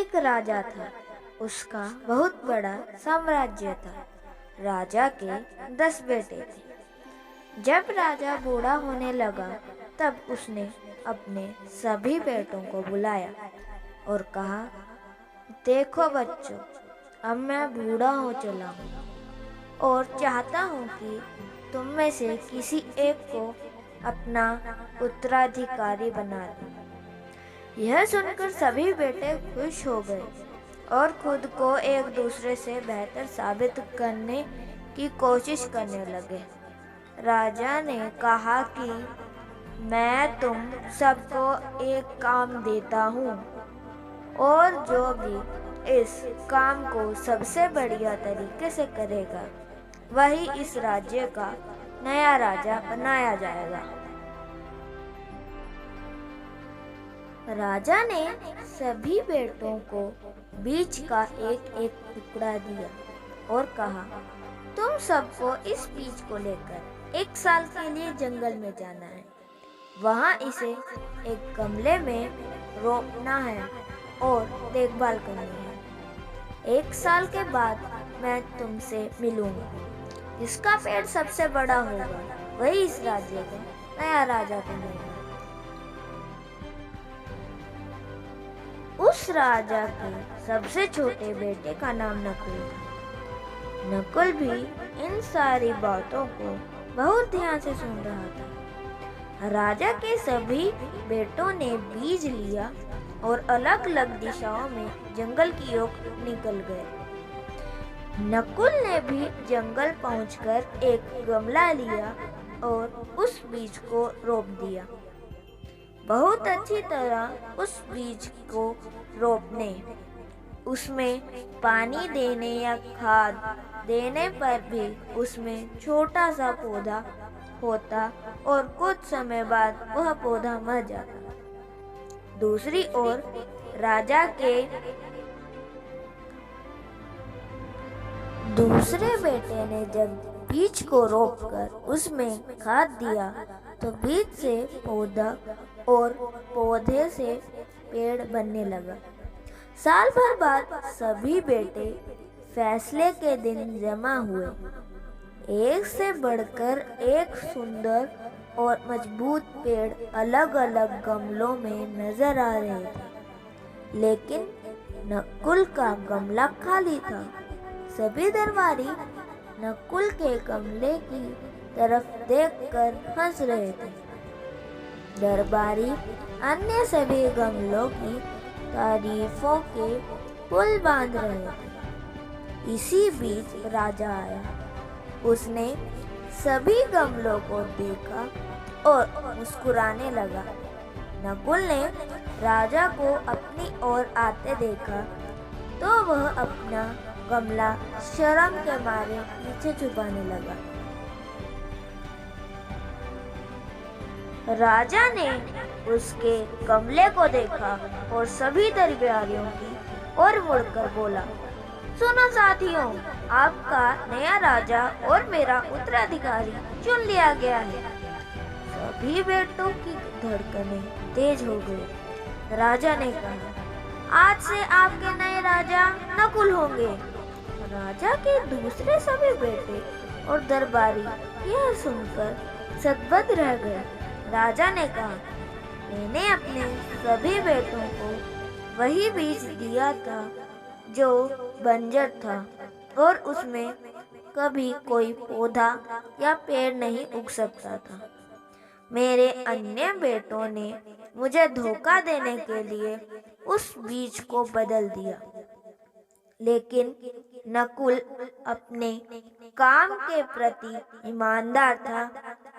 एक राजा था। उसका बहुत बड़ा साम्राज्य था। राजा के 10 बेटे थे। जब राजा बूढ़ा होने लगा तब उसने अपने सभी बेटों को बुलाया और कहा, देखो बच्चों, अब मैं बूढ़ा हो चला हूँ और चाहता हूँ कि तुम में से किसी एक को अपना उत्तराधिकारी बना दूं। यह सुनकर सभी बेटे खुश हो गए और खुद को एक दूसरे से बेहतर साबित करने की कोशिश करने लगे। राजा ने कहा कि मैं तुम सबको एक काम देता हूँ और जो भी इस काम को सबसे बढ़िया तरीके से करेगा वही इस राज्य का नया राजा बनाया जाएगा। राजा ने सभी बेटों को बीज का एक एक टुकड़ा दिया और कहा, तुम सबको इस बीज को लेकर 1 साल के लिए जंगल में जाना है। वहाँ इसे एक गमले में रोपना है और देखभाल करनी है। 1 साल के बाद मैं तुमसे मिलूंगा। जिसका पेड़ सबसे बड़ा होगा वही इस राज्य का नया राजा बनेगा। उस राजा के सबसे छोटे बेटे का नाम नकुल था। नकुल भी इन सारी बातों को बहुत ध्यान से सुन रहा था। राजा के सभी बेटों ने बीज लिया और अलग अलग दिशाओं में जंगल की ओर निकल गए। नकुल ने भी जंगल पहुंचकर एक गमला लिया और उस बीज को रोप दिया। बहुत अच्छी तरह उस बीज को रोपने, उसमें पानी देने या खाद देने पर भी उसमें छोटा सा पौधा होता और कुछ समय बाद वह पौधा मर जाता। दूसरी ओर राजा के दूसरे बेटे ने जब बीज को रोपकर उसमें खाद दिया तो बीज से पौधा और पौधे से पेड़ बनने लगा। साल भर बाद सभी बेटे फैसले के दिन जमा हुए। एक से बढ़कर एक सुंदर और मजबूत पेड़ अलग अलग गमलों में नजर आ रहे थे, लेकिन नकुल का गमला खाली था। सभी दरबारी नकुल के गमले की तरफ देखकर हंस रहे थे। दरबारी अन्य सभी गमलों की तारीफों के पुल बांध रहे थे। इसी बीच राजा आया। उसने सभी गमलों को देखा और मुस्कुराने लगा। नकुल ने राजा को अपनी ओर आते देखा तो वह अपना गमला शर्म के मारे पीछे छुपाने लगा। राजा ने उसके गमले को देखा और सभी दरबारियों की ओर मुड़कर बोला, सुनो साथियों, आपका नया राजा और मेरा उत्तराधिकारी चुन लिया गया है। सभी बेटों की धड़कनें तेज हो गई। राजा ने कहा, आज से आपके नए राजा नकुल होंगे। राजा के दूसरे सभी बेटे और दरबारी यह सुनकर सतबद्ध रह गए। राजा ने कहा, मैंने अपने सभी बेटों को वही बीज दिया था जो बंजर था और उसमें कभी कोई पौधा या पेड़ नहीं उग सकता था। मेरे अन्य बेटों ने मुझे धोखा देने के लिए उस बीज को बदल दिया, लेकिन नकुल अपने काम के प्रति ईमानदार था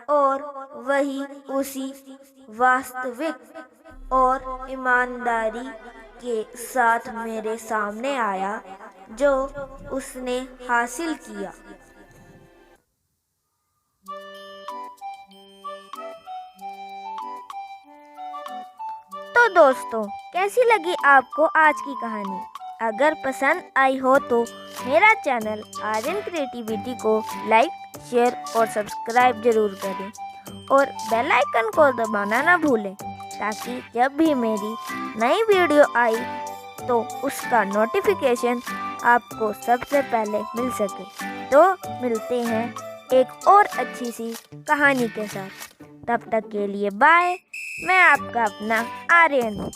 और वही उसी वास्तविक और ईमानदारी के साथ मेरे सामने आया जो उसने हासिल किया। तो दोस्तों, कैसी लगी आपको आज की कहानी? अगर पसंद आई हो तो मेरा चैनल आर्यन क्रिएटिविटी को लाइक, शेयर और सब्सक्राइब जरूर करें और बेल आइकन को दबाना ना भूलें ताकि जब भी मेरी नई वीडियो आई तो उसका नोटिफिकेशन आपको सबसे पहले मिल सके। तो मिलते हैं एक और अच्छी सी कहानी के साथ। तब तक के लिए बाय। मैं आपका अपना आर्यन हूँ।